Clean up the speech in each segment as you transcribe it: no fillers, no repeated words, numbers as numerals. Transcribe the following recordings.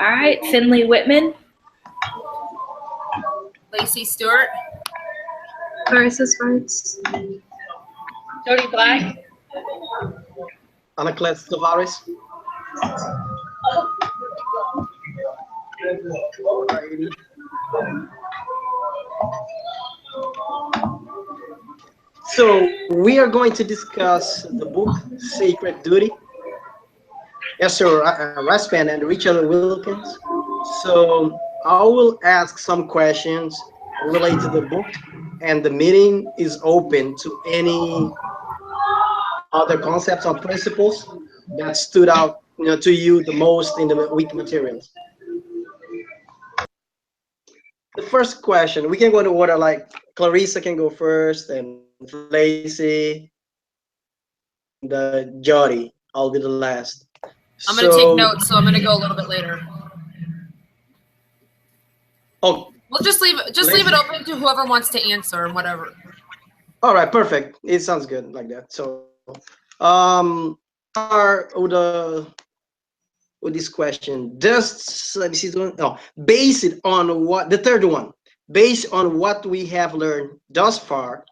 All right, Finley Whitman. Lacey Stewart. Clarissa Sparks. Jody Black. Anaclet Tavares. So we are going to discuss the book Sacred Duty. Yes, sir, Raspan and Richard Wilkins. So I will ask some questions related to the book, and the meeting is open to any other concepts or principles that stood out, to you the most in the week materials. The first question, we can go in order, like Clarissa can go first, and Lacey, and Jody, I'll be the last. I'm going to take notes, so I'm going to go a little bit later. Oh, we'll just leave it open to whoever wants to answer and whatever. All right, perfect. It sounds good like that. So, with this question, just let me see. No, base it on what the third one. Based on what we have learned thus far,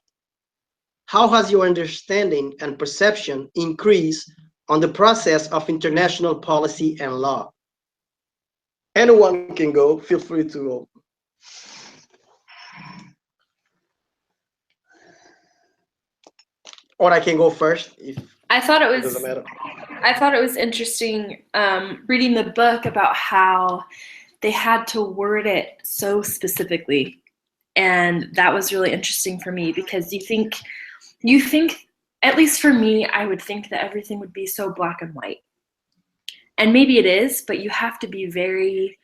how has your understanding and perception increased on the process of international policy and law? Anyone can go. Feel free to go. Or I can go first if I thought it it doesn't matter. Interesting reading the book about how they had to word it so specifically, and that was really interesting for me, because you think, at least for me, I would think that everything would be so black and white, and maybe it is, but you have to be very,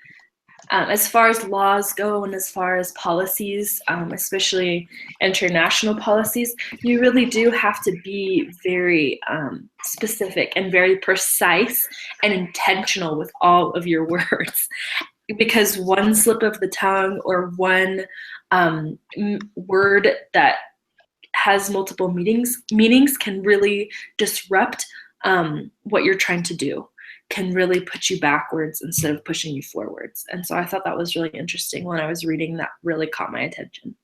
as far as laws go and as far as policies, especially international policies, you really do have to be very specific and very precise and intentional with all of your words, because one slip of the tongue or one word that has multiple meanings can really disrupt what you're trying to do, can really put you backwards instead of pushing you forwards. And so I thought that was really interesting when I was reading. That really caught my attention.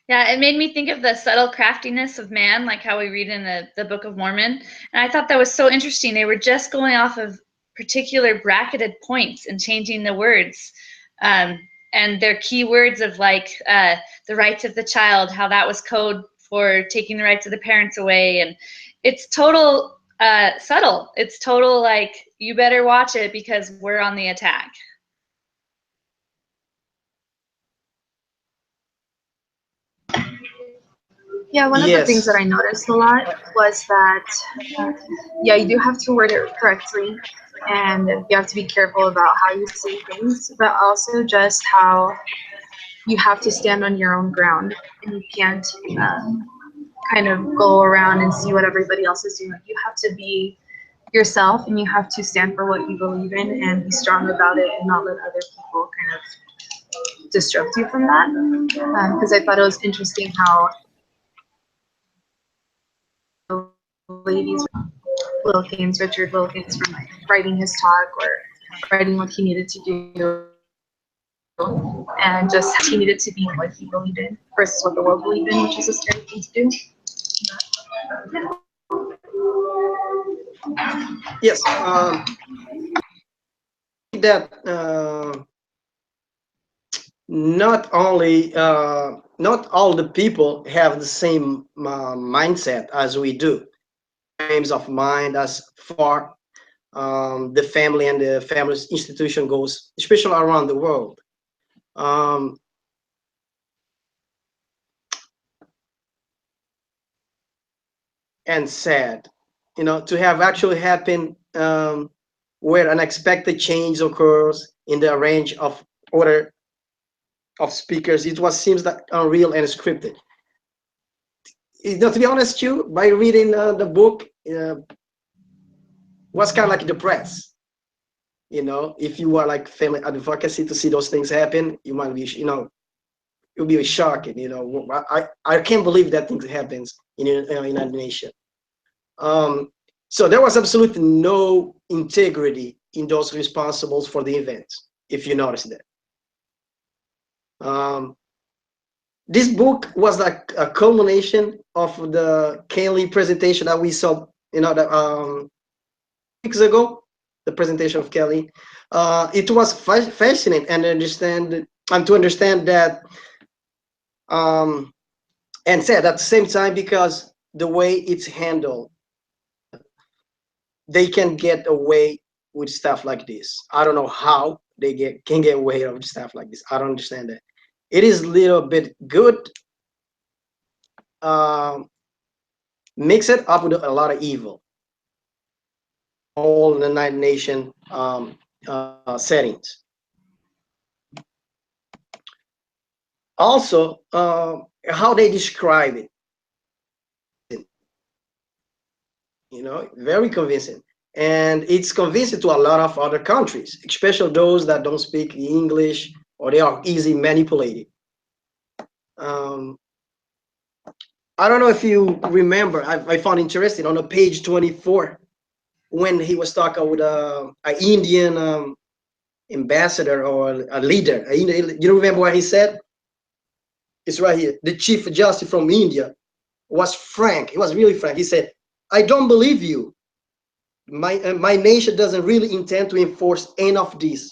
Yeah, it made me think of the subtle craftiness of man, like how we read in the Book of Mormon. And I thought that was so interesting. They were just going off of particular bracketed points and changing the words. And their key words of like the rights of the child, how that was code for taking the rights of the parents away. And it's total subtle. It's total like, you better watch it because we're on the attack. Yeah, one of the things that I noticed a lot was that, yeah, you do have to word it correctly, and you have to be careful about how you say things, but also just how you have to stand on your own ground, and you can't kind of go around and see what everybody else is doing. You have to be yourself, and you have to stand for what you believe in and be strong about it and not let other people kind of disrupt you from that. Because I thought it was interesting how ladies, Richard Wilkins, from like writing his talk or writing what he needed to do, and just he needed to be what he believed in versus what the world believed in, which is a scary thing to do. Yes, that not all the people have the same mindset as we do. Frames of mind as far the family and the family's institution goes, especially around the world. And sad, to have actually happened where unexpected change occurs in the range of order of speakers. It seems like unreal and scripted. To be honest, too, by reading the book, was kind of like depressed. If you are like family advocacy to see those things happen, you might be, it would be shocking. I can't believe that things happens in a nation. So there was absolutely no integrity in those responsibles for the events, if you notice that. This book was like a culmination of the Kelly presentation that we saw, weeks ago, the presentation of Kelly. It was fascinating and to understand that, and said at the same time, because the way it's handled, they can get away with stuff like this. I don't know how they can get away with stuff like this. I don't understand that. It is a little bit good, mix it up with a lot of evil, all in the United Nation settings. Also, how they describe it, very convincing. And it's convincing to a lot of other countries, especially those that don't speak English or they are easily manipulated. I don't know if you remember, I found interesting on page 24 when he was talking with an Indian ambassador or a leader. You remember what he said? It's right here. The Chief Justice from India was frank. He was really frank. He said, I don't believe you. My nation doesn't really intend to enforce any of this.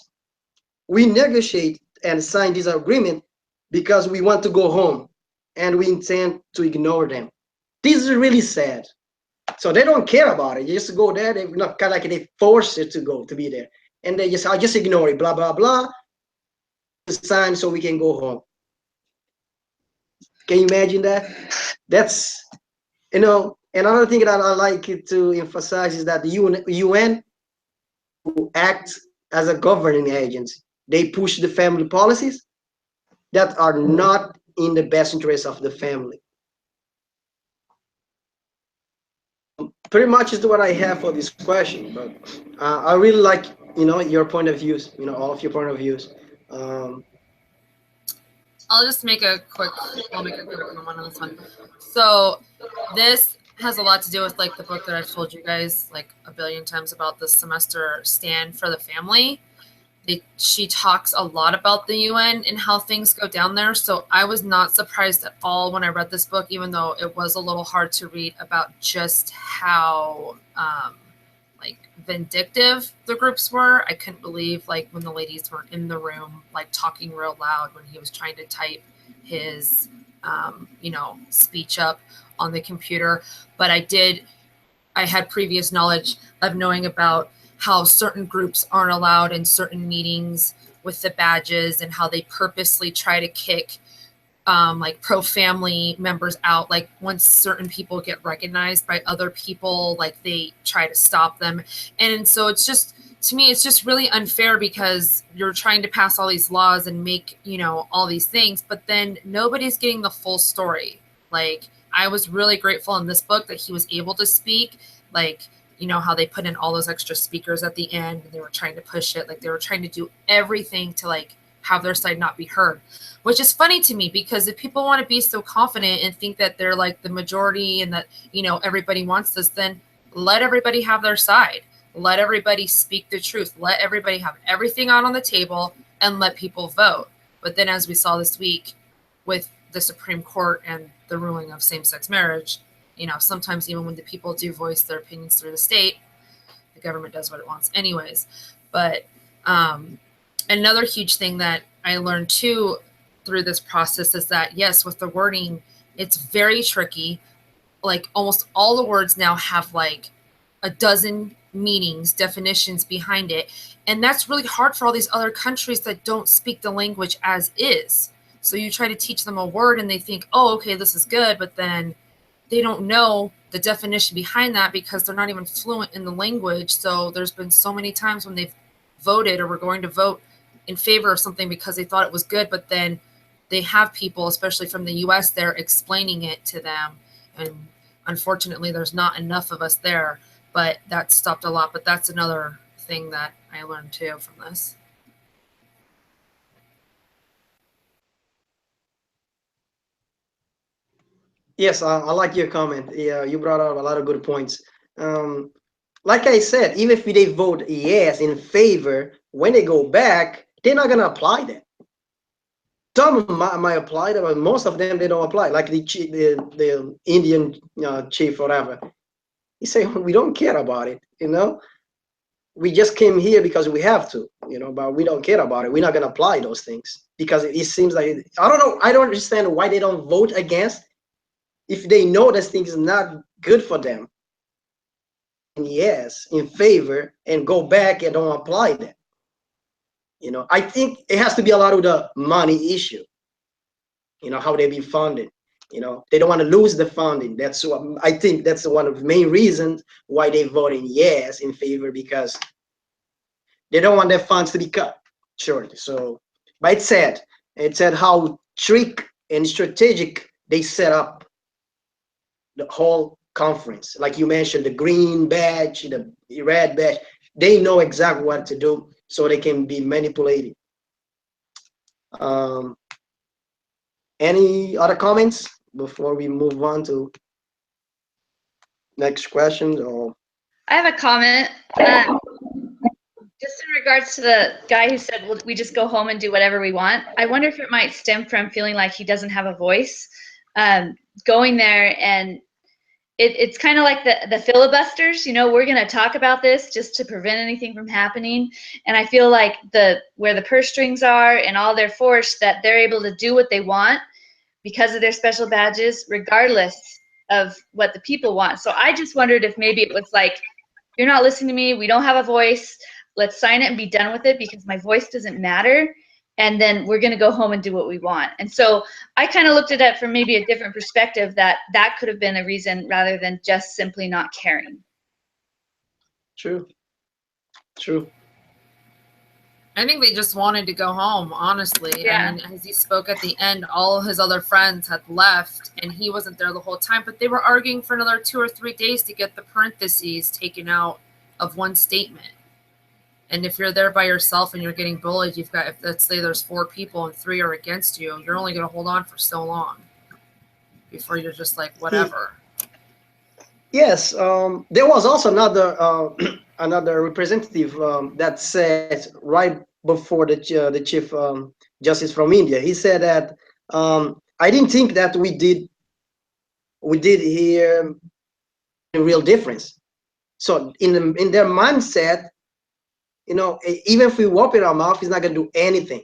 We negotiate and sign this agreement because we want to go home and we intend to ignore them. This is really sad. So they don't care about it. You just go there. They not kind of like they force it to be there, and they I'll just ignore it. Blah blah blah. Sign so we can go home. Can you imagine that? That's another thing that I like to emphasize is that the UN who act as a governing agency. They push the family policies that are not in the best interest of the family. Pretty much is what I have for this question, but I really like your point of views, all of your point of views. I'll just make a quick one on this one. So this has a lot to do with like the book that I've told you guys like a billion times about, this semester, Stand for the Family. She talks a lot about the UN and how things go down there. So I was not surprised at all when I read this book, even though it was a little hard to read, about just how like vindictive the groups were. I couldn't believe like when the ladies were in the room, like talking real loud when he was trying to type his, speech up on the computer. But I had previous knowledge of knowing about how certain groups aren't allowed in certain meetings with the badges and how they purposely try to kick like pro-family members out. Like once certain people get recognized by other people, like they try to stop them. And so it's just, to me, it's just really unfair because you're trying to pass all these laws and make, all these things, but then nobody's getting the full story. Like I was really grateful in this book that he was able to speak, like, how they put in all those extra speakers at the end and they were trying to push it. Like they were trying to do everything to like have their side not be heard, which is funny to me because if people want to be so confident and think that they're like the majority and that, everybody wants this, then let everybody have their side. Let everybody speak the truth. Let everybody have everything out on the table and let people vote. But then as we saw this week with the Supreme Court and the ruling of same-sex marriage, sometimes even when the people do voice their opinions through the state, the government does what it wants anyways. But another huge thing that I learned too through this process is that, yes, with the wording, it's very tricky. Like almost all the words now have like a dozen meanings, definitions behind it. And that's really hard for all these other countries that don't speak the language as is. So you try to teach them a word and they think, oh, okay, this is good. But then they don't know the definition behind that because they're not even fluent in the language. So there's been so many times when they've voted or were going to vote in favor of something because they thought it was good, but then they have people, especially from the US, there explaining it to them. And unfortunately, there's not enough of us there, but that stopped a lot. But that's another thing that I learned too from this. Yes, I like your comment. Yeah, you brought out a lot of good points. like I said, even if they vote yes in favor, when they go back, they're not gonna apply that. Some might apply that, but most of them they don't apply. Like the Indian chief, whatever. He say we don't care about it. We just came here because we have to. But we don't care about it. We're not gonna apply those things because it seems like I don't know. I don't understand why they don't vote against if they know this thing is not good for them. Yes, in favor, and go back and don't apply that. I think it has to be a lot of the money issue. How they be funded. They don't want to lose the funding. That's what I think. That's one of the main reasons why they voting yes in favor, because they don't want their funds to be cut short. So, but it said how trick and strategic they set up the whole conference. Like you mentioned, the green badge, the red badge, they know exactly what to do so they can be manipulated. Any other comments before we move on to next question? Or I have a comment. Just in regards to the guy who said, well, we just go home and do whatever we want. I wonder if it might stem from feeling like he doesn't have a voice. Going there, and it's kind of like the filibusters. We're going to talk about this just to prevent anything from happening. And I feel like where the purse strings are and all their force, that they're able to do what they want because of their special badges, regardless of what the people want. So I just wondered if maybe it was like, you're not listening to me, we don't have a voice, let's sign it and be done with it because my voice doesn't matter. And then we're going to go home and do what we want. And so I kind of looked at it from maybe a different perspective, that could have been a reason rather than just simply not caring. True. I think they just wanted to go home, honestly. Yeah. I mean, as he spoke at the end, all his other friends had left, and he wasn't there the whole time. But they were arguing for another 2 or 3 days to get the parentheses taken out of one statement. And if you're there by yourself and you're getting bullied, if let's say there's 4 people and 3 are against you, you're only going to hold on for so long before you're just like, whatever. Yes, there was also another representative that said right before the chief justice from India. He said that I didn't think that we did here a real difference. So in their mindset, even if we open our mouth, it's not going to do anything.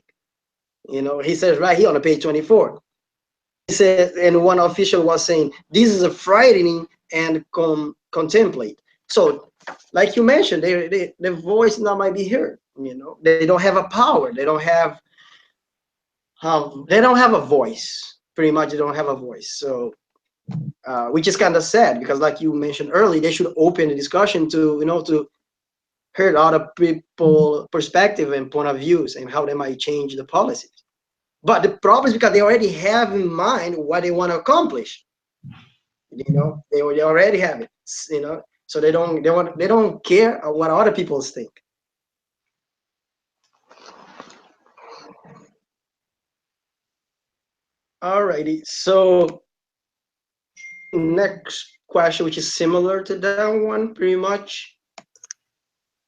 He says right here on the page 24. He said, and one official was saying, this is a frightening and contemplate. So, like you mentioned, their voice now might be heard. They don't have a power. They don't have a voice. Pretty much, they don't have a voice. So, which is kind of sad because, like you mentioned earlier, they should open the discussion to to hear other people's perspective and point of views and how they might change the policies. But the problem is because they already have in mind what they want to accomplish. They already have it. So they don't care what other people think. Alrighty. So next question, which is similar to that one, pretty much.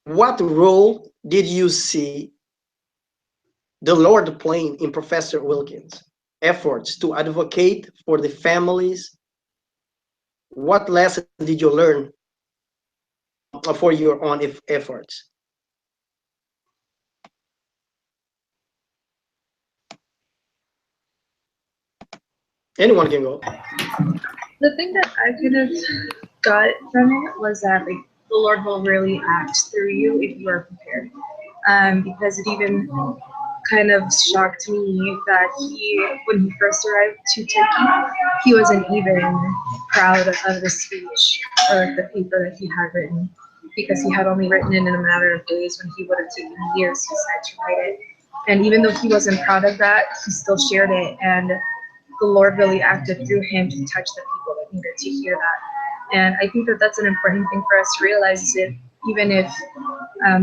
What role did you see the Lord playing in Professor Wilkins' efforts to advocate for the families? What lesson did you learn for your own efforts? Anyone can go. The thing that I kind of got from it was that like the Lord will really act through you if you are prepared. Because it even kind of shocked me that when he first arrived to Turkey, he wasn't even proud of the speech or the paper that he had written, because he had only written it in a matter of days when he would have taken years, he said, to write it. And even though he wasn't proud of that, he still shared it, and the Lord really acted through him to touch the people that needed to hear that. And I think that that's an important thing for us to realize, is that even if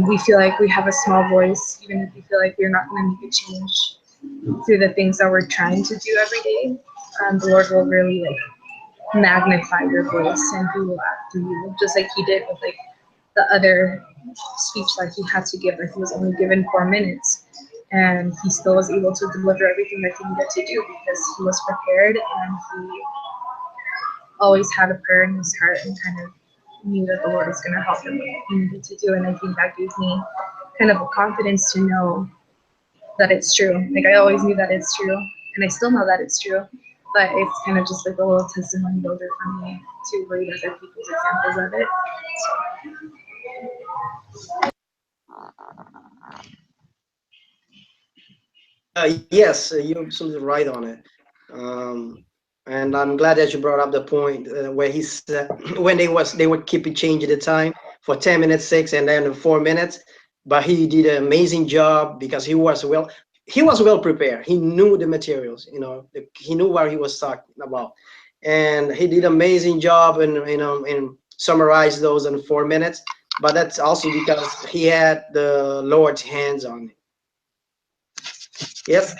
we feel like we have a small voice, even if we feel like we're not going to make a change through the things that we're trying to do every day, the Lord will really like magnify your voice, and he will act through you, just like he did with like the other speech that he had to give, that he was only given 4 minutes, and he still was able to deliver everything that he needed to do because he was prepared, and he always had a prayer in his heart and kind of knew that the Lord was going to help him with what he needed to do. And I think that gave me kind of a confidence to know that it's true. Like, I always knew that it's true, and I still know that it's true, but it's kind of just like a little testimony builder for me to read other people's examples of it. Yes, you're absolutely right on it. And I'm glad that you brought up the point where he said when they would keep changing the time for 10 minutes, 6, and then 4 minutes. But he did an amazing job because he was well prepared. He knew the materials, he knew what he was talking about, and he did an amazing job and summarize those in 4 minutes. But that's also because he had the Lord's hands on it. Yes.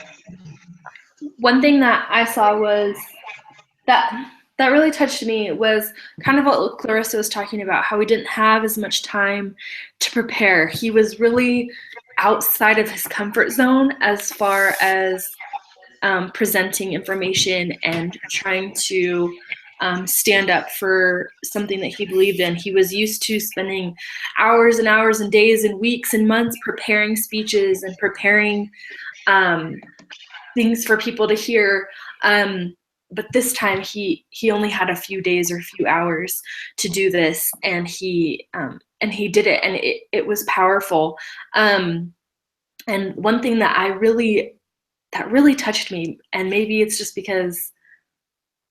One thing that I saw was that really touched me was kind of what Clarissa was talking about, how he didn't have as much time to prepare. He was really outside of his comfort zone as far as presenting information and trying to stand up for something that he believed in. He was used to spending hours and hours and days and weeks and months preparing speeches and preparing things for people to hear. But this time he only had a few days or a few hours to do this, and he did it, and it was powerful. And one thing that really touched me, and maybe it's just because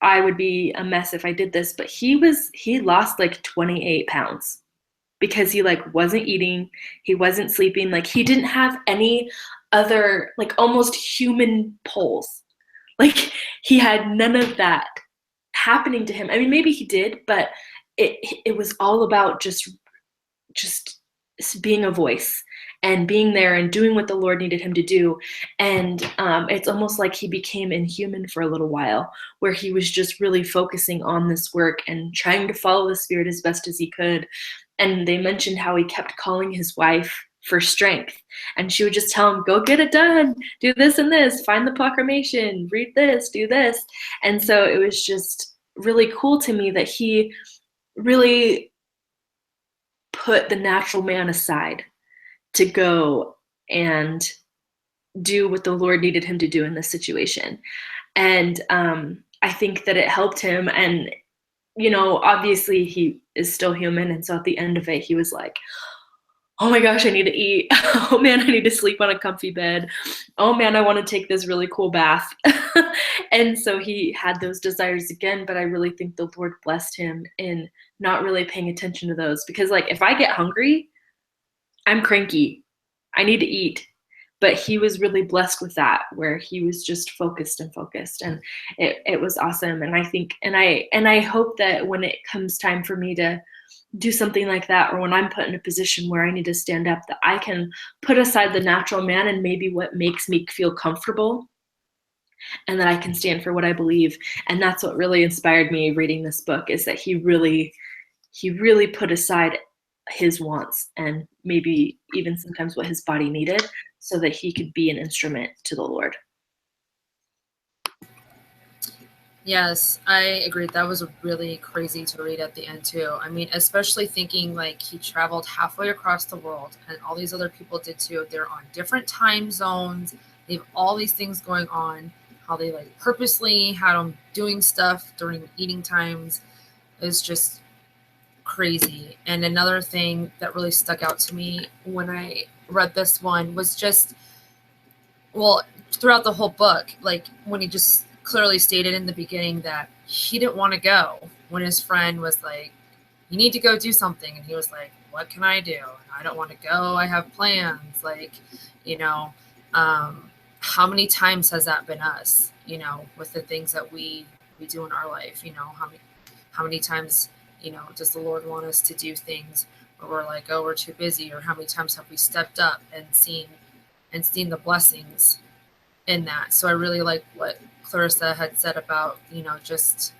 I would be a mess if I did this, but he lost like 28 pounds because he like wasn't eating, he wasn't sleeping, like he didn't have any other like almost human pulls. Like he had none of that happening to him. I mean, maybe he did, but it was all about just being a voice and being there and doing what the Lord needed him to do. And it's almost like he became inhuman for a little while, where he was just really focusing on this work and trying to follow the Spirit as best as he could. And they mentioned how he kept calling his wife for strength, and she would just tell him, go get it done, do this and this, find the proclamation, read this, do this. And so it was just really cool to me that he really put the natural man aside to go and do what the Lord needed him to do in this situation. And I think that it helped him. And obviously he is still human, and so at the end of it he was like, oh my gosh, I need to eat. Oh man, I need to sleep on a comfy bed. Oh man, I want to take this really cool bath. And so he had those desires again, but I really think the Lord blessed him in not really paying attention to those, because like if I get hungry, I'm cranky. I need to eat. But he was really blessed with that, where he was just focused, and it was awesome. And I think, and I hope that when it comes time for me to do something like that, or when I'm put in a position where I need to stand up, that I can put aside the natural man and maybe what makes me feel comfortable, and that I can stand for what I believe. And that's what really inspired me reading this book, is that he really put aside his wants and maybe even sometimes what his body needed, so that he could be an instrument to the Lord. Yes, I agree. That was really crazy to read at the end too. I mean, especially thinking like he traveled halfway across the world, and all these other people did too. They're on different time zones. They have all these things going on. How they like purposely had them doing stuff during eating times is just crazy. And another thing that really stuck out to me when I read this one was just, well, throughout the whole book, like when he just clearly stated in the beginning that he didn't want to go, when his friend was like, you need to go do something, and he was like, what can I do? I don't want to go, I have plans. Like, how many times has that been us, with the things that we do in our life? How many times does the Lord want us to do things where we're like, oh, we're too busy? Or how many times have we stepped up and seen the blessings in that? So I really like what Clarissa had said about, just,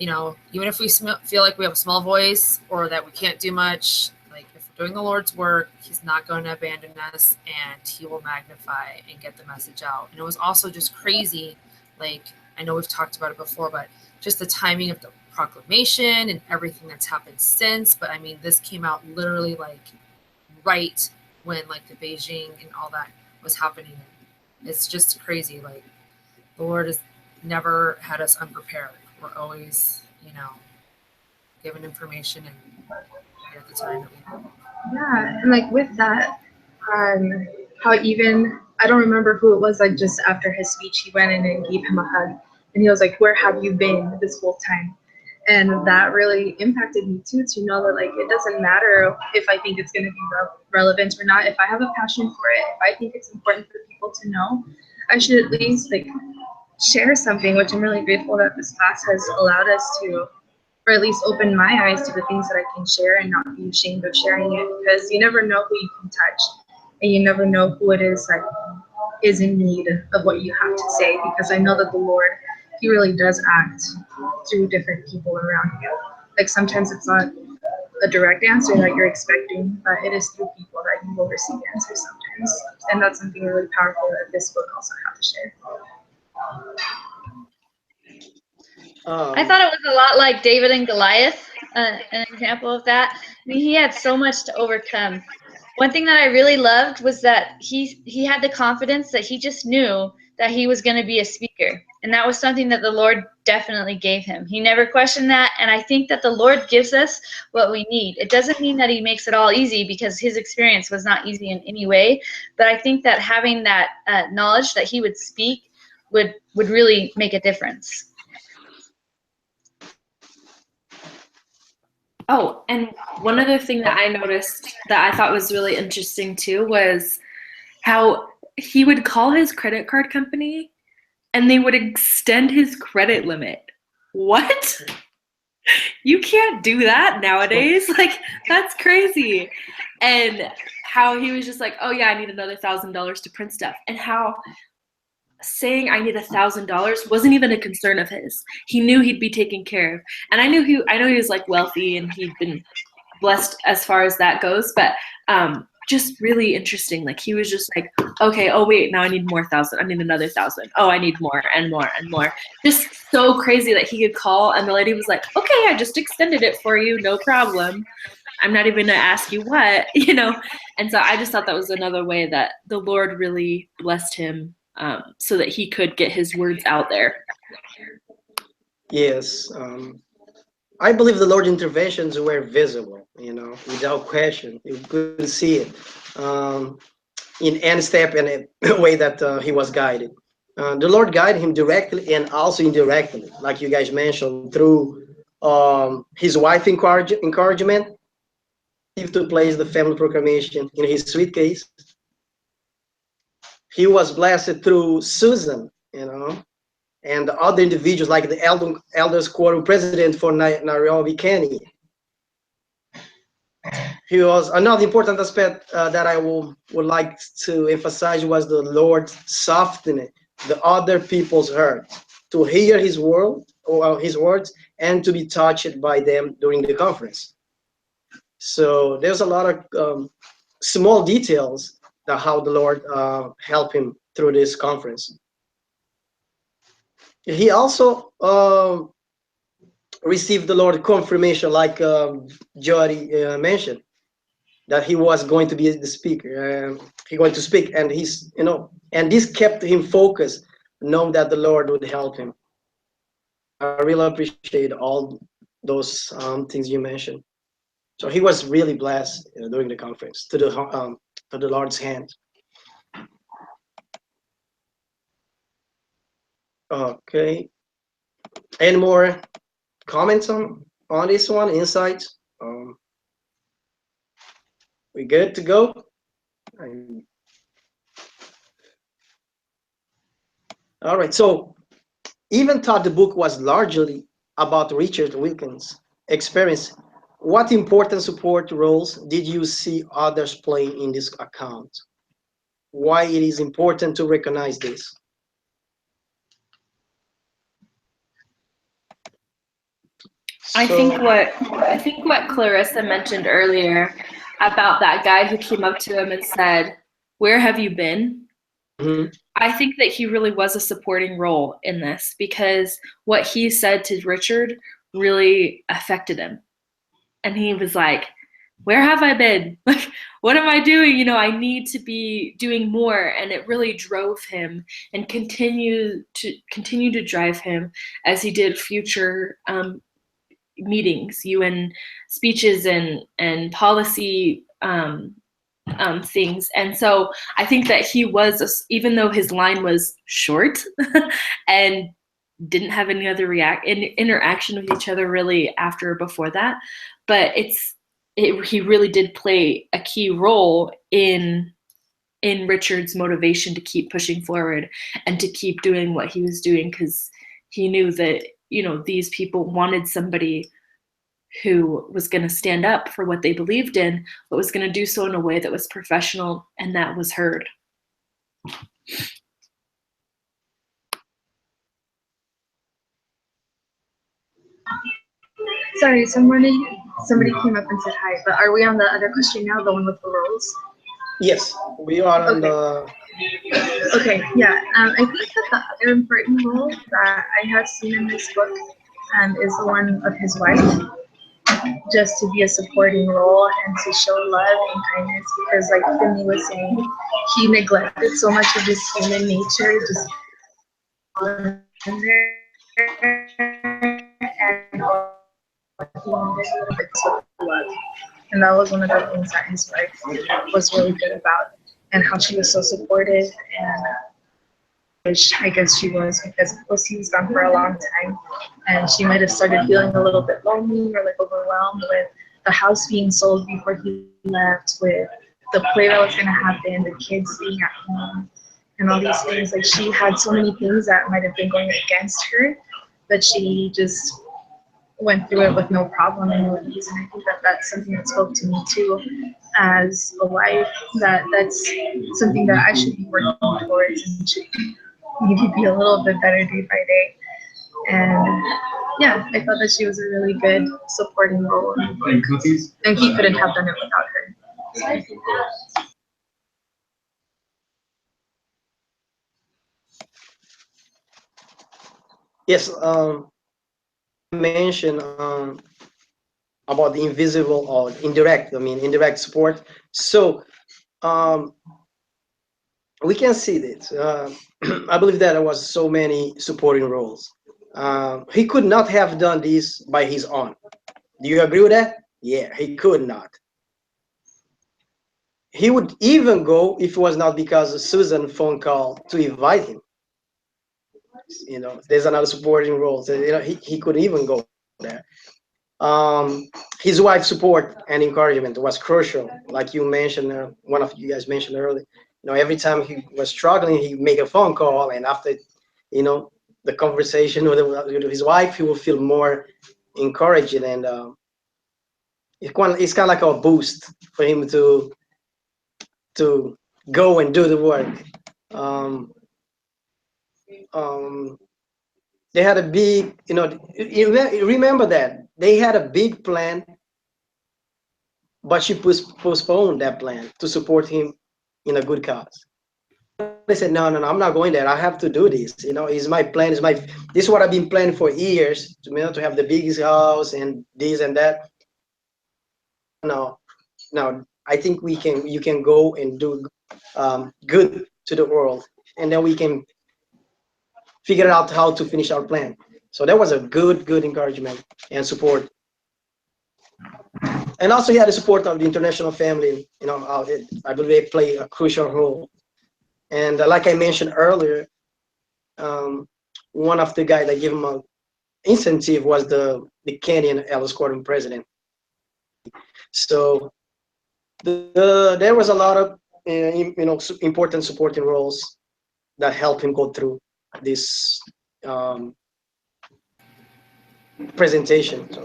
you know, even if we feel like we have a small voice or that we can't do much, like if we're doing the Lord's work, he's not going to abandon us, and he will magnify and get the message out. And it was also just crazy. Like, I know we've talked about it before, but just the timing of the proclamation and everything that's happened since. But I mean, this came out literally like right when like the Beijing and all that was happening. It's just crazy. Like, the Lord has never had us unprepared. We're always, you know, given information and right at the time that we need. Yeah, and like with that, how even I don't remember who it was. Like just after his speech, he went in and gave him a hug, and he was like, "Where have you been this whole time?" And that really impacted me too. To know that like it doesn't matter if I think it's going to be relevant or not. If I have a passion for it, if I think it's important for people to know, I should at least like share something. Which I'm really grateful that this class has allowed us to, or at least open my eyes to the things that I can share and not be ashamed of sharing it, because you never know who you can touch, and you never know who it is that is in need of what you have to say, because I know that the Lord, he really does act through different people around you. Like sometimes it's not a direct answer that you're expecting, but it is through people that you will receive answers sometimes. And that's something really powerful that this book also had to share. I thought it was a lot like David and Goliath, an example of that. I mean, he had so much to overcome. One thing that I really loved was that he had the confidence that he just knew that he was going to be a speaker. And that was something that the Lord definitely gave him. He never questioned that. And I think that the Lord gives us what we need. It doesn't mean that he makes it all easy, because his experience was not easy in any way. But I think that having that knowledge that he would speak would really make a difference. Oh, and one other thing that I noticed that I thought was really interesting too was how he would call his credit card company and they would extend his credit limit. What? You can't do that nowadays. Like, that's crazy. And how he was just like, oh yeah, I need another $1,000 to print stuff. And how saying I need $1,000 wasn't even a concern of his. He knew he'd be taken care of. And I know he was like wealthy and he'd been blessed as far as that goes, but just really interesting. Like, he was just like, okay, oh wait, now I need more 1,000. I need another 1,000. Oh, I need more and more and more. Just so crazy that he could call and the lady was like, okay, I just extended it for you, no problem. I'm not even gonna ask you what, you know. And so I just thought that was another way that the Lord really blessed him, so that he could get his words out there. Yes, I believe the Lord's interventions were visible, you know, without question. You could see it in any step and a way that he was guided. The Lord guided him directly and also indirectly, like you guys mentioned, through his wife encouragement. He to place the family proclamation in his suitcase. He was blessed through Susan, you know, and other individuals like the elders quorum president for Nairobi, Kenya. He was another important aspect that I would like to emphasize was the Lord softening the other people's heart to hear his word or his words and to be touched by them during the conference. So there's a lot of small details that how the Lord helped him through this conference. He also received the Lord confirmation, like Jody mentioned, that he was going to be the speaker. He going to speak, and he's, you know, and this kept him focused, knowing that the Lord would help him. I really appreciate all those things you mentioned. So he was really blessed during the conference to the Lord's hand. Okay. Any more comments on this one? Insights? We good to go? All right. So, even though the book was largely about Richard Wilkins' experience, what important support roles did you see others playing in this account? Why it is important to recognize this? I think what Clarissa mentioned earlier about that guy who came up to him and said, "Where have you been?" Mhm. I think that he really was a supporting role in this because what he said to Richard really affected him. And he was like, "Where have I been? Like, what am I doing? You know, I need to be doing more." And it really drove him and continue to drive him as he did future meetings, UN speeches, and policy things. And so I think that he was, even though his line was short and didn't have any other interaction with each other really after or before that, but he really did play a key role in Richard's motivation to keep pushing forward and to keep doing what he was doing, because he knew that, you know, these people wanted somebody who was going to stand up for what they believed in, but was going to do so in a way that was professional and that was heard. Sorry, somebody came up and said hi, but are we on the other question now, the one with the roles? Yes, we are on the. Okay, yeah. I think that the other important role that I have seen in this book is the one of his wife, just to be a supporting role and to show love and kindness, because like Finley was saying, he neglected so much of his human nature just in there, and all he wanted was love. And that was one of the things that his wife was really good about, and how she was so supportive. And which I guess she was, because he was gone for a long time, and she might have started feeling a little bit lonely or like overwhelmed with the house being sold before he left, with the play that was going to happen, the kids being at home, and all these things. Like, she had so many things that might have been going against her, but she just went through it with no problem and no ease. And I think that that's something that spoke to me too as a wife, that's something that I should be working towards and should maybe be a little bit better day by day. And yeah, I felt that she was a really good supporting role, and he couldn't have done it without her. Yes, mention about the invisible or indirect support. So we can see this. I believe that there was so many supporting roles. He could not have done this by his own. Do you agree with that? Yeah, he could not. He would even go if it was not because of Susan's phone call to invite him. You know, there's another supporting role. So, you know, he could even go there. His wife's support and encouragement was crucial. Like you mentioned, one of you guys mentioned earlier. You know, every time he was struggling, he'd make a phone call, and after, you know, the conversation with his wife, he will feel more encouraged, and it's kind of like a boost for him to go and do the work. Um, um, they had a big, you know, you remember that they had a big plan, but she postponed that plan to support him in a good cause. They said, no, I'm not going there. I have to do this. You know, it's my plan. This is what I've been planning for years, to, you know, to have the biggest house and this and that. No, I think you can go and do good to the world, and then we can figure out how to finish our plan. So that was a good encouragement and support. And also he had the support of the international family. You know, I believe they play a crucial role. And like I mentioned earlier, one of the guys that gave him an incentive was the Kenyan Ellis Gordon president. So there was a lot of you know, important supporting roles that helped him go through this presentation. So.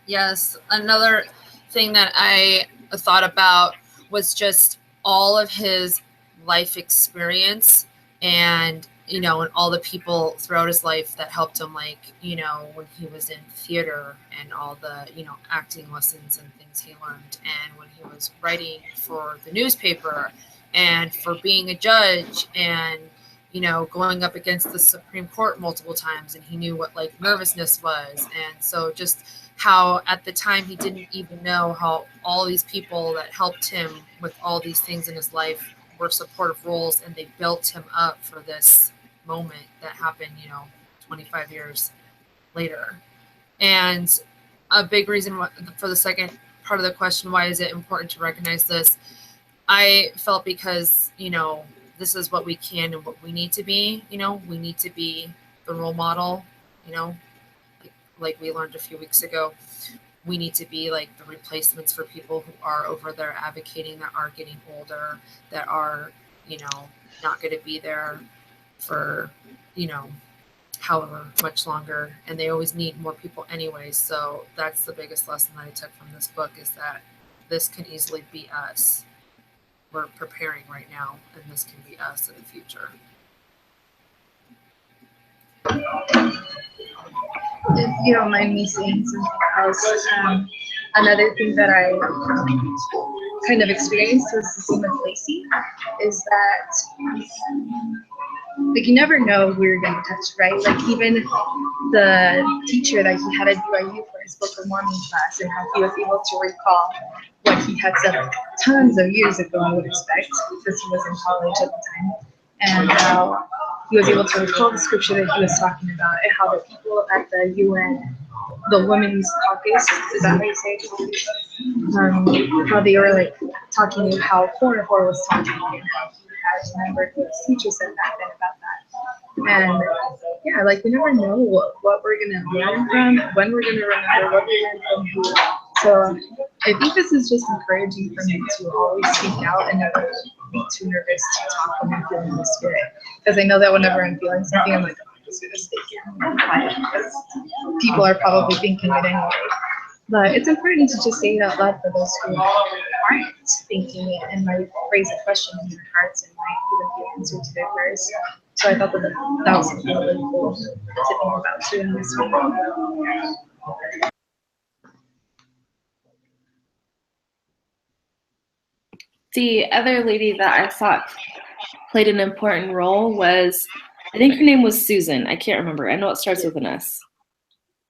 Yes, another thing that I thought about was just all of his life experience and you know, and all the people throughout his life that helped him, like, you know, when he was in theater and all the, you know, acting lessons and things he learned, and when he was writing for the newspaper and for being a judge and, you know, going up against the Supreme Court multiple times, and he knew what like nervousness was. And so just how at the time he didn't even know how all these people that helped him with all these things in his life were supportive roles, and they built him up for this moment that happened, you know, 25 years later. And a big reason for the second part of the question, why is it important to recognize this? I felt because, you know, this is what we can and what we need to be. You know, we need to be the role model, you know, like we learned a few weeks ago. We need to be like the replacements for people who are over there advocating, that are getting older, that are, you know, not going to be there for, you know, however much longer, and they always need more people anyways. So that's the biggest lesson that I took from this book, is that this can easily be us. We're preparing right now, and this can be us in the future. If you don't mind me saying something else, another thing that I kind of experienced was the same with Lacey, is that like you never know who you're going to touch, right? Like even the teacher that he had at BYU for his Book of Mormon class, and how he was able to recall what he had said tons of years ago, I would expect, because he was in college at the time, and how he was able to recall the scripture that he was talking about, and how the people at the UN, the Women's Caucus, is that how you say it? How they were like talking about how Cornhor was talking, and how he had remembered what his teacher said back then about that. And yeah, like we never know what we're gonna learn from, when we're gonna remember, what we learned from who. So I think this is just encouraging for me to always speak out and never be too nervous to talk when I'm feeling the spirit. Because I know that whenever I'm feeling something, I'm like, oh, I'm just gonna stay here and be quiet, because people are probably thinking it anyway. But it's important to just say it out loud for those who aren't thinking it and might raise a question in their hearts and might even be an answer to their prayers. So I thought that was something really cool to think about too in this one. The other lady that I thought played an important role was, I think her name was Susan. I can't remember. I know it starts with an S.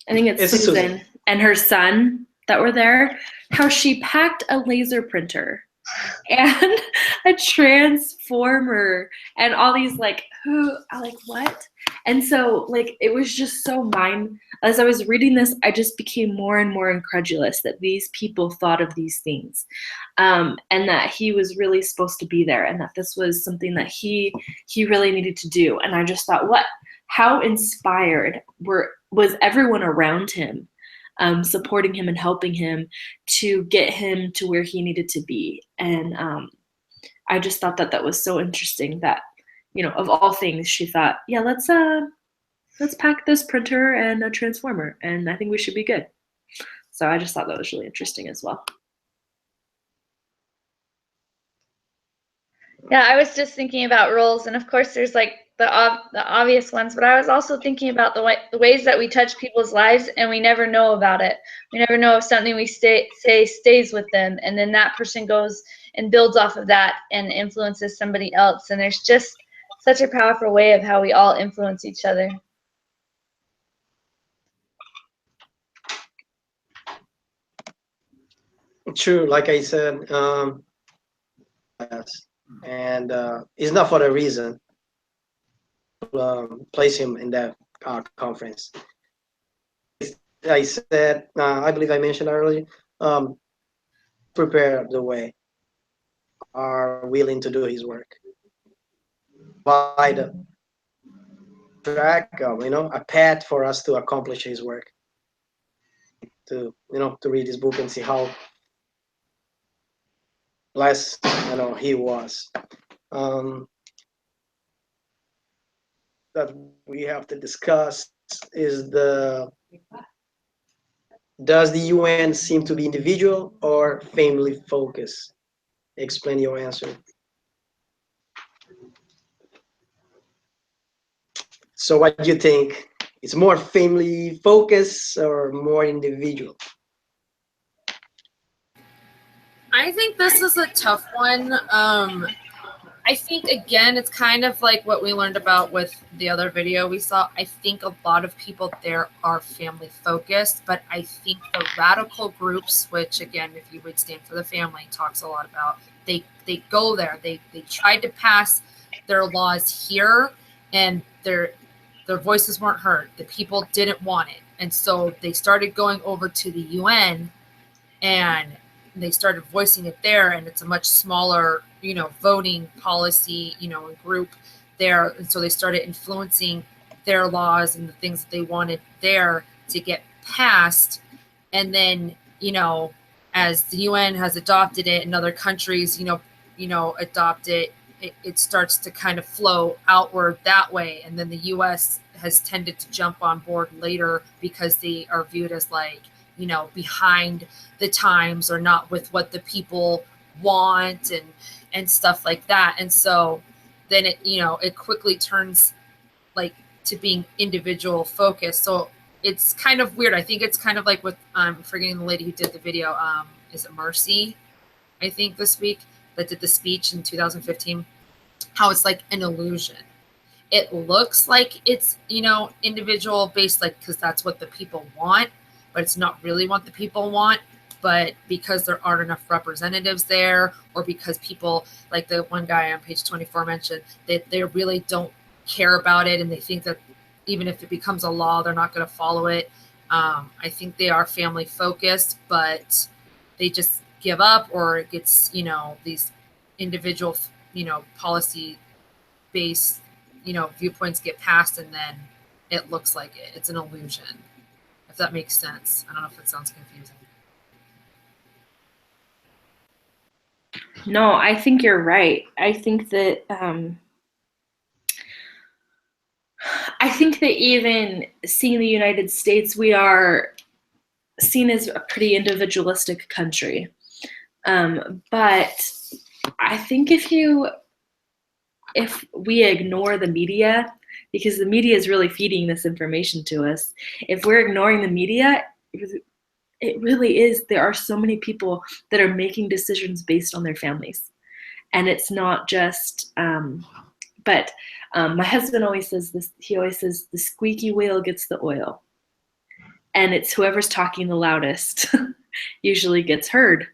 I think it's Susan and her son that were there. How she packed a laser printer and a transformer and all these like what? And so like it was just so as I was reading this, I just became more and more incredulous that these people thought of these things, and that he was really supposed to be there, and that this was something that he really needed to do. And I just thought, how inspired was everyone around him, supporting him and helping him to get him to where he needed to be. And I just thought that was so interesting that, you know, of all things, she thought, yeah, let's pack this printer and a transformer, and I think we should be good. So I just thought that was really interesting as well. Yeah, I was just thinking about roles, and of course there's like the obvious ones, but I was also thinking about the ways that we touch people's lives and we never know about it. We never know if something we say stays with them, and then that person goes and builds off of that and influences somebody else. And there's just such a powerful way of how we all influence each other. True, like I said, yes, and it's not for a reason. Place him in that conference. I said, I believe I mentioned earlier, prepare the way, are willing to do his work, provide a track, a path for us to accomplish his work. To read his book and see how blessed he was. That we have to discuss is does the UN seem to be individual or family focused? Explain your answer. So what do you think? It's more family focused or more individual? I think this is a tough one. I think, again, it's kind of like what we learned about with the other video we saw. I think a lot of people there are family focused, but I think the radical groups, which, again, if you would stand for the family, talks a lot about, they go there. They tried to pass their laws here, and their voices weren't heard. The people didn't want it. And so they started going over to the UN, and they started voicing it there, and it's a much smaller, voting policy, group there. And so they started influencing their laws and the things that they wanted there to get passed. And then, as the UN has adopted it and other countries, adopt it, it starts to kind of flow outward that way. And then the US has tended to jump on board later because they are viewed as like, behind the times or not with what the people want and stuff like that. And so then it quickly turns like to being individual focused. So it's kind of weird. I think it's kind of like with I'm forgetting the lady who did the video. Is it Mercy? I think this week that did the speech in 2015. How it's like an illusion. It looks like it's individual based, like because that's what the people want, but it's not really what the people want. But because there aren't enough representatives there, or because people, like the one guy on page 24 mentioned, that they really don't care about it, and they think that even if it becomes a law, they're not going to follow it. I think they are family focused, but they just give up, or it gets, these individual, policy based, viewpoints get passed, and then it looks like it's an illusion. If that makes sense. I don't know if it sounds confusing. No, I think you're right. I think that even seeing the United States, we are seen as a pretty individualistic country. But I think if we ignore the media, because the media is really feeding this information to us, if we're ignoring the media, it really is. There are so many people that are making decisions based on their families. And it's not just, my husband always says this, he always says, the squeaky wheel gets the oil. And it's whoever's talking the loudest usually gets heard.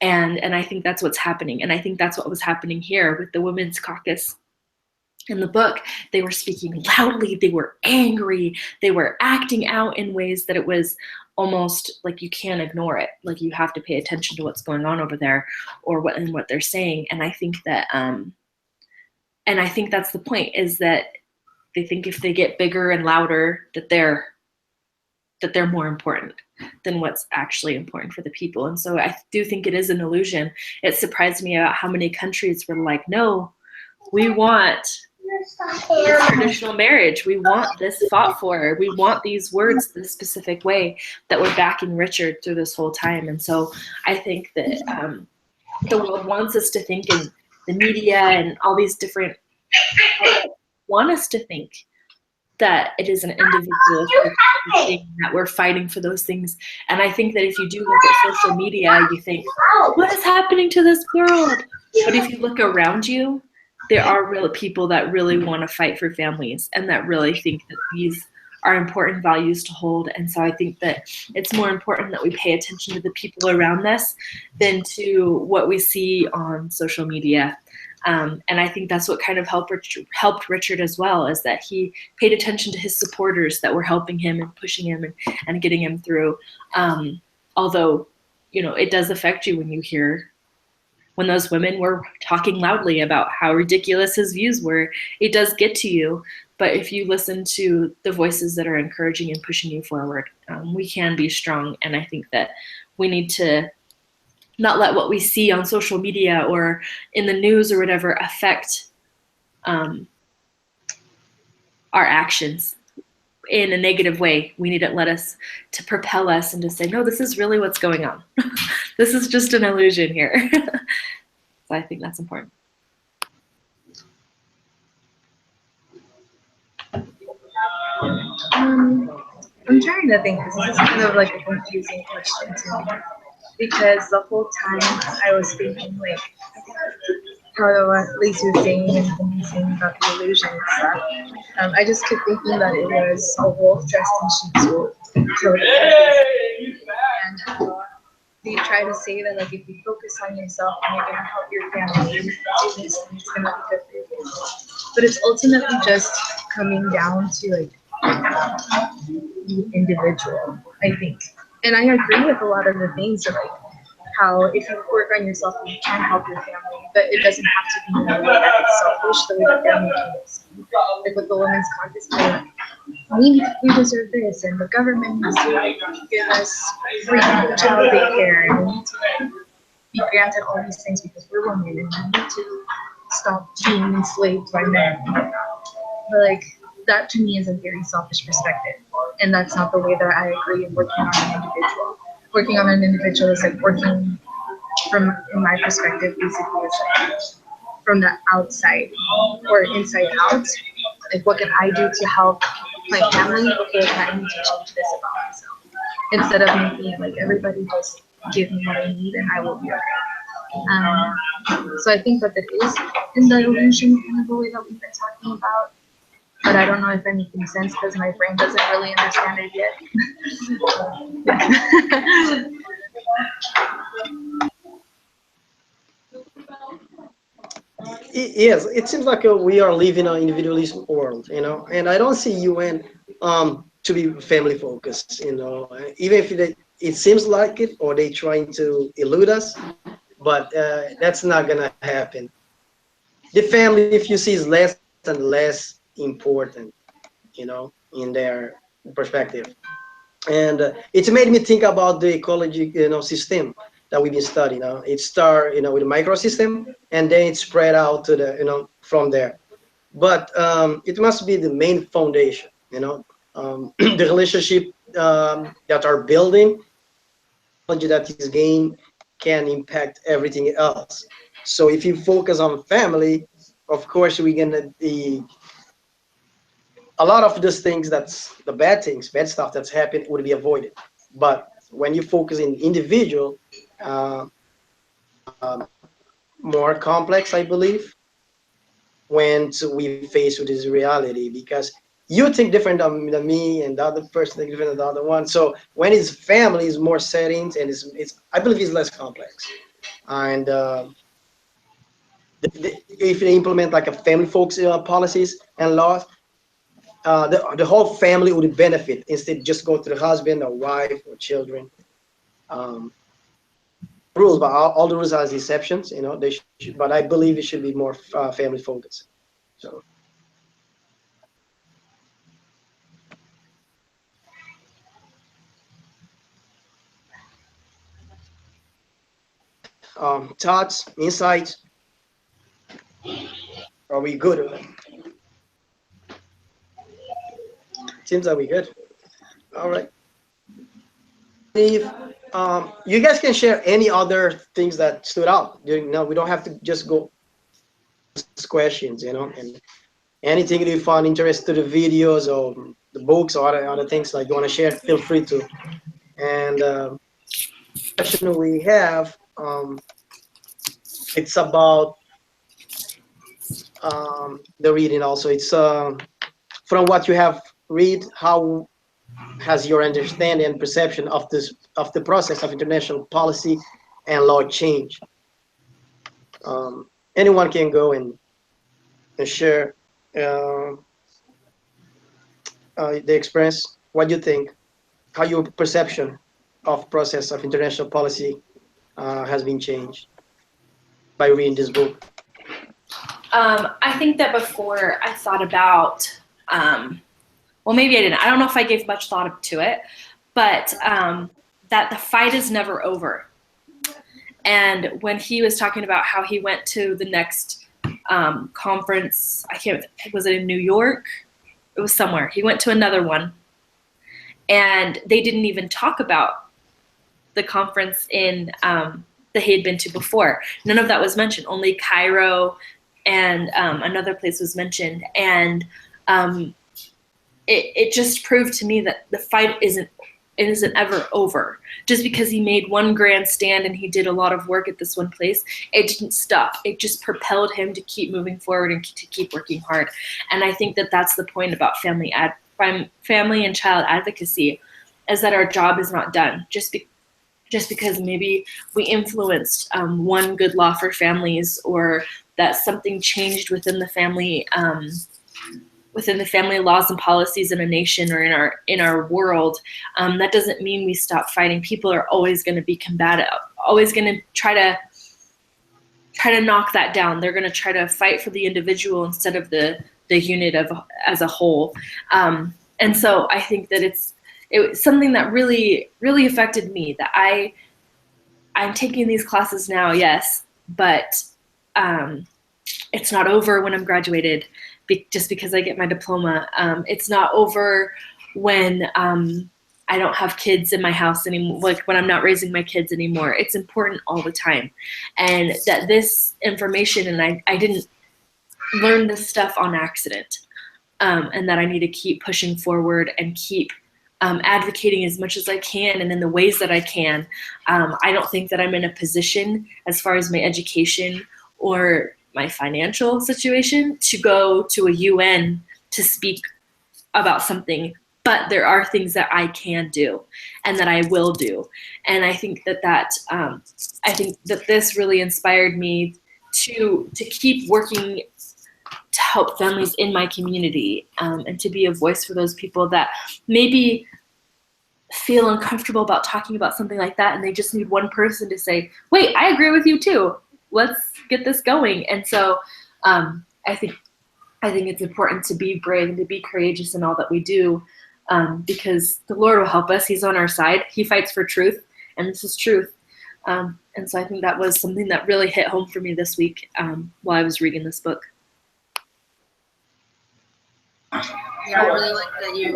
And I think that's what's happening. And I think that's what was happening here with the Women's Caucus. In the book, they were speaking loudly, they were angry, they were acting out in ways that it was almost like you can't ignore it. Like you have to pay attention to what's going on over there, or what they're saying. And I think that that's the point, is that they think if they get bigger and louder that they're more important than what's actually important for the people. And so I do think it is an illusion. It surprised me about how many countries were like, no, we want traditional marriage. We want this fought for. We want these words this specific way, that we're backing Richard through this whole time. And so I think that the world wants us to think, and the media and all these different want us to think that it is an individualistic thing, that we're fighting for those things. And I think that if you do look at social media, you think, what is happening to this world? But if you look around you, there are real people that really want to fight for families, and that really think that these are important values to hold. And so I think that it's more important that we pay attention to the people around us than to what we see on social media. And I think that's what kind of helped Richard as well, is that he paid attention to his supporters that were helping him and pushing him and getting him through. Although, it does affect you when you hear when those women were talking loudly about how ridiculous his views were. It does get to you. But if you listen to the voices that are encouraging and pushing you forward, we can be strong. And I think that we need to not let what we see on social media or in the news or whatever affect our actions in a negative way. We need to let us to propel us and to say, no, this is really what's going on. This is just an illusion here. So I think that's important. I'm trying to think, because this is kind of like a confusing question to me. Because the whole time I was thinking, like, how Lacey was saying and saying about the illusion and stuff, I just kept thinking that it was a wolf dressed in sheep's wool killed it. And how they try to say that, like, if you focus on yourself and you're gonna help your family do this, and it's gonna be good for you. But it's ultimately just coming down to like the individual, I think. And I agree with a lot of the things, like how if you work on yourself, you can help your family, but it doesn't have to be in a way that it's selfish, the way that they're making it seem. Like with the women's caucus, it's like, we deserve this, and the government needs to like give us free child daycare, and we need to be granted all these things because we're women, and we need to stop being enslaved by men. But like that to me is a very selfish perspective, and that's not the way that I agree in working on an individual. Working on an individual is like working from, in my perspective, basically is like from the outside or inside out. Like, what can I do to help my family? Okay, I need to change this about myself. Instead of making it like everybody just give me what I need and I will be okay. So I think that it is in the illusion kind of a way that we've been talking about. But I don't know if I'm making sense because my brain doesn't really understand it yet. Yes, it seems like we are living in an individualist world, and I don't see UN to be family focused, even if it seems like it, or they trying to elude us, but that's not gonna happen. The family, if you see, is less and less important, in their perspective. And it made me think about the ecology, system that we've been studying. It start, with a microsystem, and then it spread out to the, from there. But it must be the main foundation, the relationship that are building, technology that is gained can impact everything else. So if you focus on family, of course, we're gonna be a lot of those things, that's the bad things, bad stuff that's happened would be avoided. But when you focus in individual, uh, more complex, I believe, when we face with this reality, because you think different than me, and the other person think different than the other one. So when it's family, it's more settings, and it's I believe it's less complex. And if they implement like a family folks policies and laws, the whole family would benefit instead just go to the husband or wife or children. Rules, but all the rules has exceptions, they should, but I believe it should be more family focused. So thoughts, insights, are we good? Seems like we good. All right. If you guys can share any other things that stood out during, no, we don't have to just go questions, and anything that you found interesting, the videos or the books or other things like you want to share, feel free to. And question we have, it's about the reading also. It's from what you have read, how has your understanding and perception of the process of international policy and law change? Anyone can go and share the experience. What do you think? How your perception of process of international policy has been changed by reading this book? I think that before I thought about, well, maybe I didn't. I don't know if I gave much thought to it, but that the fight is never over. And when he was talking about how he went to the next conference, was it in New York? It was somewhere. He went to another one, and they didn't even talk about the conference that he had been to before. None of that was mentioned. Only Cairo and another place was mentioned. And it just proved to me that the fight isn't ever over. Just because he made one grand stand and he did a lot of work at this one place, it didn't stop. It just propelled him to keep moving forward and to keep working hard. And I think that that's the point about family and child advocacy, is that our job is not done just because maybe we influenced one good law for families, or that something changed within the family laws and policies in a nation or in our world. That doesn't mean we stop fighting. People are always going to be combative, always going to try to knock that down. They're going to try to fight for the individual instead of the unit as a whole. And so I think that it was something that really, really affected me, that I'm taking these classes now, yes, but it's not over when I'm graduated just because I get my diploma. It's not over when I don't have kids in my house anymore, like when I'm not raising my kids anymore. It's important all the time. And that this information, and I didn't learn this stuff on accident, and that I need to keep pushing forward and keep advocating as much as I can and in the ways that I can. I don't think that I'm in a position, as far as my education or my financial situation, to go to a UN to speak about something, but there are things that I can do and that I will do. And I think that this really inspired me to keep working to help families in my community, and to be a voice for those people that maybe feel uncomfortable about talking about something like that, and they just need one person to say, wait, I agree with you too. Let's get this going. And so I think it's important to be brave and to be courageous in all that we do, because the Lord will help us. He's on our side. He fights for truth, and this is truth. And so I think that was something that really hit home for me this week while I was reading this book. Yeah, I really like that you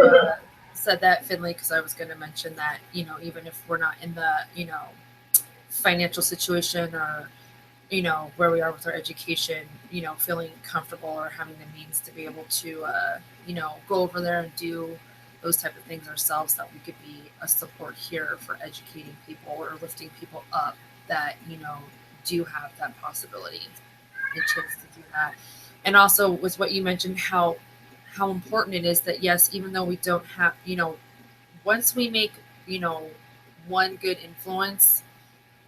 said that, Finley, because I was going to mention that, even if we're not in the, financial situation or, where we are with our education, feeling comfortable or having the means to be able to, go over there and do those type of things ourselves, that we could be a support here for educating people or lifting people up that, do have that possibility and chance to do that. And also with what you mentioned, how important it is that, yes, even though we don't have, once we make, one good influence,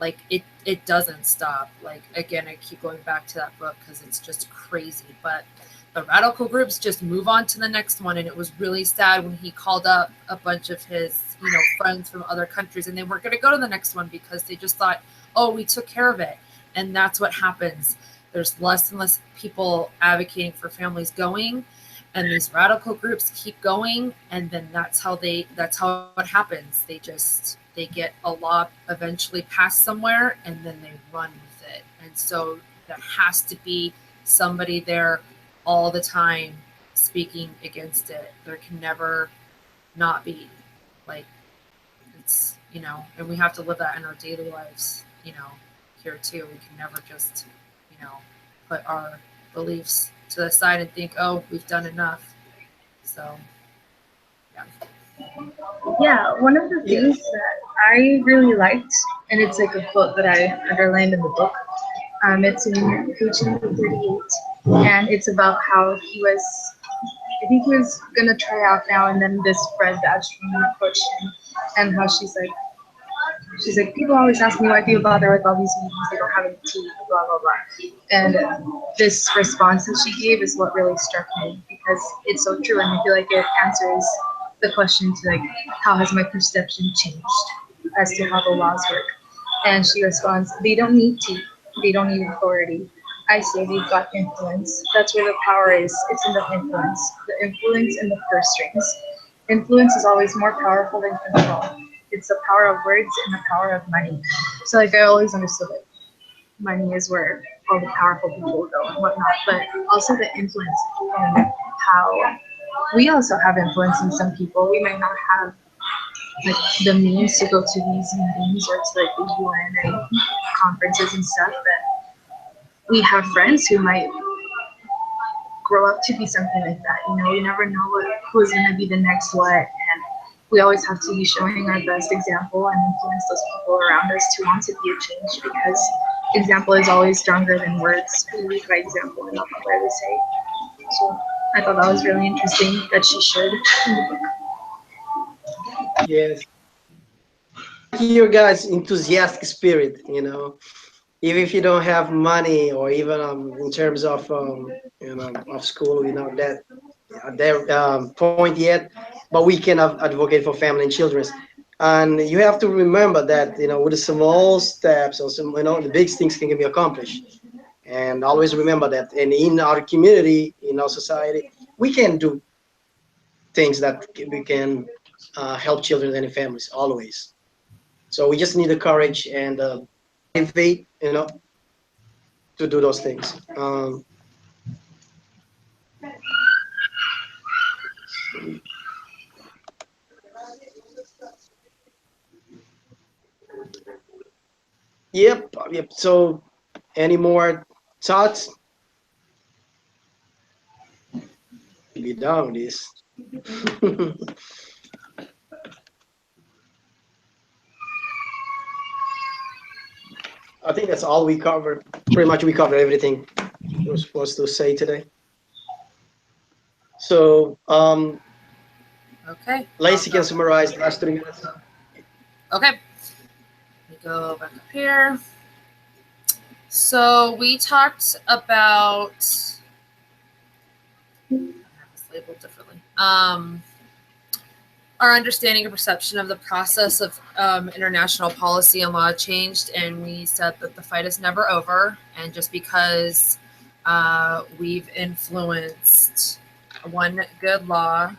like it doesn't stop. Like, again, I keep going back to that book because it's just crazy, but the radical groups just move on to the next one. And it was really sad when he called up a bunch of his, friends from other countries, and they weren't going to go to the next one because they just thought, oh, we took care of it. And that's what happens. There's less and less people advocating for families going, and these radical groups keep going, and then that's how it happens. They get a law eventually passed somewhere, and then they run with it. And so there has to be somebody there all the time speaking against it. There can never not be. Like, it's, and we have to live that in our daily lives, here too. We can never just, put our beliefs to the side and think, oh, we've done enough. So, yeah. Yeah, one of the things that I really liked, and it's like a quote that I underlined in the book, it's in page number 38, and it's about how I think he was gonna try out now, and then this red badge from approached him, and how she's like, people always ask me why do you bother with all these meetings, they don't have any tea, blah, blah, blah. And this response that she gave is what really struck me, because it's so true, and I feel like it answers the question to, like, how has my perception changed as to how the laws work? And she responds, they don't need tea, they don't need authority. I say they've got influence. That's where the power is. It's in the influence. The influence in the purse strings. Influence is always more powerful than control. It's the power of words and the power of money. So, like, I always understood that money is where all the powerful people go and whatnot, but also the influence, and how we also have influence in some people. We might not have, like, the means to go to these meetings or to, like, the UN and conferences and stuff, but we have friends who might grow up to be something like that. You know, you never know who's going to be the next what. And we always have to be showing our best example and influence those people around us to want to be a change, because example is always stronger than words. We lead by example, and that's what I would say. So I thought that was really interesting that she shared in the book. Yes. Your guys' enthusiastic spirit, even if you don't have money, or even in terms of of school, that at that point yet, but we can advocate for family and children. And you have to remember that with the small steps, or the big things can be accomplished. And always remember that. And in our community, in our society, we can do things that we can help children and families always. So we just need the courage and motivate, to do those things. Yep, yep. So, any more thoughts? Be done with this. I think that's all we covered. Pretty much we covered everything we were supposed to say today. So, Okay. Lacey can summarize the last 3 minutes. Okay. Let me go back up here. So we talked about, I have this labeled differently. Our understanding and perception of the process of international policy and law changed, and we said that the fight is never over. And just because we've influenced one good law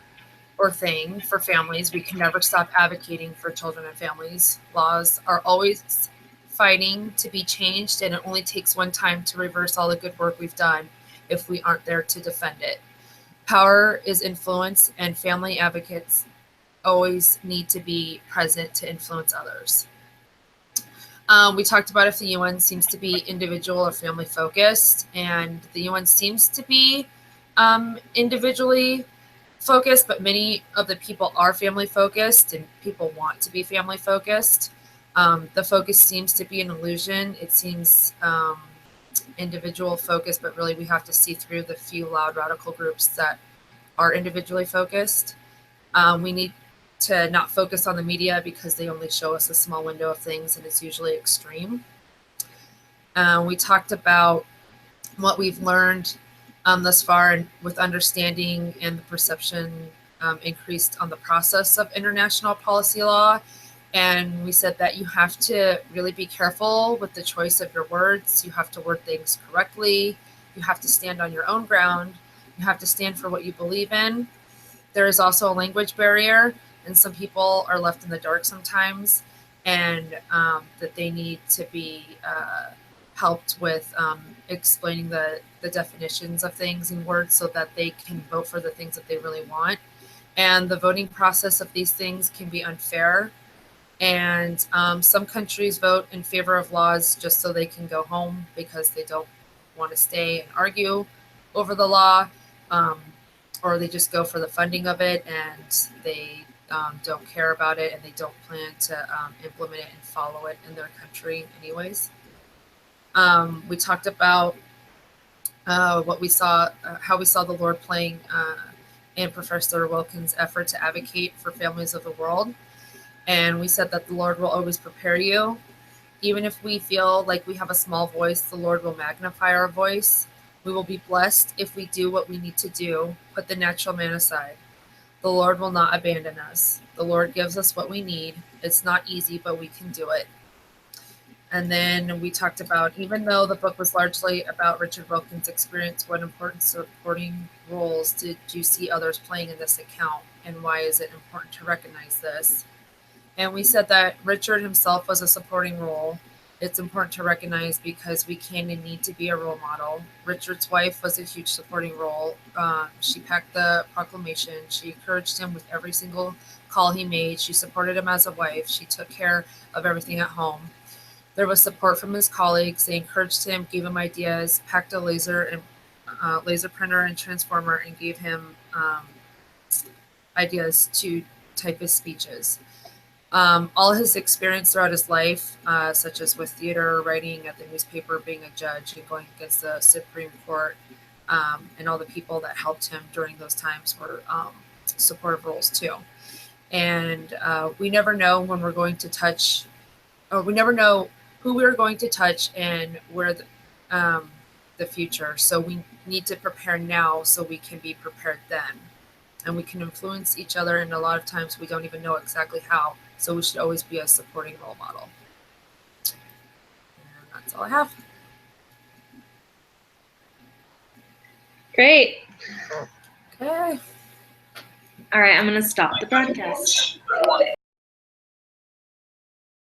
or thing for families, we can never stop advocating for children and families. Laws are always fighting to be changed, and it only takes one time to reverse all the good work we've done if we aren't there to defend it. Power is influence, and family advocates always need to be present to influence others. We talked about if the UN seems to be individual or family focused, and the UN seems to be individually focused, but many of the people are family focused, and people want to be family focused. The focus seems to be an illusion. It seems individual focused, but really we have to see through the few loud radical groups that are individually focused. We need to not focus on the media because they only show us a small window of things, and it's usually extreme. We talked about what we've learned thus far, and with understanding and the perception increased on the process of international policy law. And we said that you have to really be careful with the choice of your words. You have to word things correctly. You have to stand on your own ground. You have to stand for what you believe in. There is also a language barrier, and some people are left in the dark sometimes, and that they need to be helped with explaining the definitions of things in words so that they can vote for the things that they really want. And the voting process of these things can be unfair. And some countries vote in favor of laws just so they can go home because they don't want to stay and argue over the law, or they just go for the funding of it, and they don't care about it, and they don't plan to implement it and follow it in their country anyways. We talked about what we saw, how we saw the Lord playing in Professor Wilkins' effort to advocate for families of the world. And we said that the Lord will always prepare you. Even if we feel like we have a small voice, the Lord will magnify our voice. We will be blessed if we do what we need to do, put the natural man aside. The Lord will not abandon us. The Lord gives us what we need. It's not easy, but we can do it. And then we talked about, even though the book was largely about Richard Wilkins' experience, what important supporting roles did you see others playing in this account, and why is it important to recognize this? And we said that Richard himself was a supporting role. It's important to recognize because we can and need to be a role model. Richard's wife was a huge supporting role. She packed the proclamation. She encouraged him with every single call he made. She supported him as a wife. She took care of everything at home. There was support from his colleagues. They encouraged him, gave him ideas, packed a laser, and laser printer and transformer and gave him ideas to type his speeches. All his experience throughout his life, such as with theater, writing at the newspaper, being a judge, and going against the Supreme Court, and all the people that helped him during those times were supportive roles too. And we never know when we're going to touch, or we never know who we're going to touch and where the future. So we need to prepare now so we can be prepared then. And we can influence each other, and a lot of times we don't even know exactly how. So we should always be a supporting role model. And that's all I have. Great. Okay. All right, I'm going to stop the broadcast.